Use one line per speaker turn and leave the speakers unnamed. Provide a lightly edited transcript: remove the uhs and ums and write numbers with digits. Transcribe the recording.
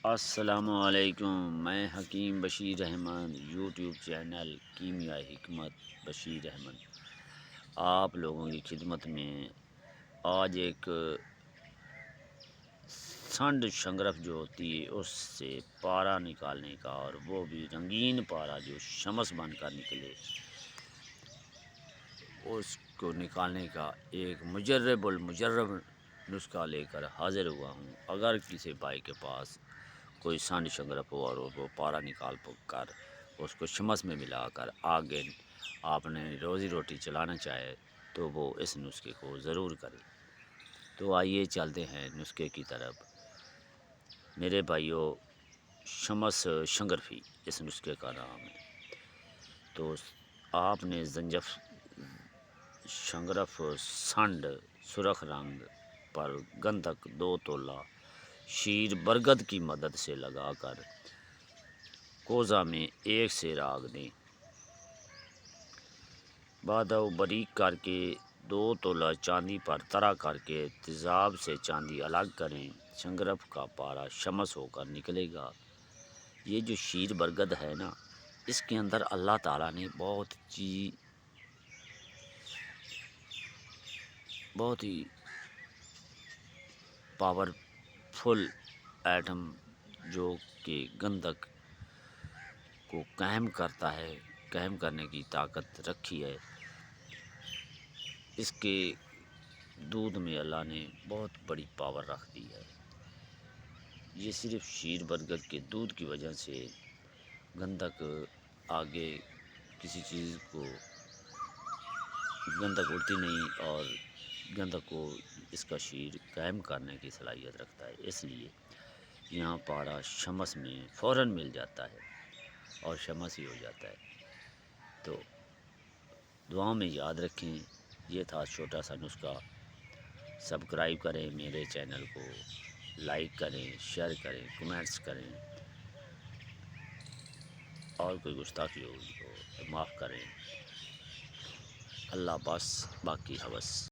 السلام علیکم، میں حکیم بشیر احمد، یوٹیوب چینل کیمیا حکمت بشیر احمد آپ لوگوں کی خدمت میں آج ایک سنڈ شنگرف جو ہوتی ہے اس سے پارا نکالنے کا، اور وہ بھی رنگین پارا جو شمس بن کر نکلے، اس کو نکالنے کا ایک مجرب المجرب نسخہ لے کر حاضر ہوا ہوں۔ اگر کسی بھائی کے پاس کوئی سنڈ شنگرف ہو اور وہ پارا نکال کر اس کو شمس میں ملا کر آگے آپ نے روزی روٹی چلانا چاہے تو وہ اس نسخے کو ضرور کرے۔ تو آئیے چلتے ہیں نسخے کی طرف۔ میرے بھائیوں، شمس شنگرفی اس نسخے کا نام ہے۔ تو آپ نے شنگرف سنڈ سرخ رنگ پر گندھک 2 تولہ شیر برگد کی مدد سے لگا کر کوزہ میں 1 سے راگ دیں۔ بادو باریک کر کے 2 تولہ چاندی پر طرح کر کے تیزاب سے چاندی الگ کریں۔ شنگرف کا پارا شمس ہو کر نکلے گا۔ یہ جو شیر برگد ہے نا، اس کے اندر اللہ تعالیٰ نے بہت ہی پاورفل ایٹم جو کہ گندھک کو قائم کرتا ہے، قائم کرنے کی طاقت رکھی ہے۔ اس کے دودھ میں اللہ نے بہت بڑی پاور رکھ دی ہے۔ یہ صرف شیر برگد کے دودھ کی وجہ سے گندھک آگے کسی چیز کو گندھک اڑتی نہیں، اور گندھک کو اس کا شیر قائم کرنے کی صلاحیت رکھتا ہے۔ اس لیے یہاں پارا شمس میں فوراً مل جاتا ہے اور شمس ہی ہو جاتا ہے۔ تو دعاؤں میں یاد رکھیں۔ یہ تھا چھوٹا سا نسخہ۔ سبسکرائب کریں میرے چینل کو، لائک کریں، شیئر کریں، کمنٹس کریں، اور کوئی گستاخی ہوگی تو معاف کریں۔ اللہ بس باقی حوث۔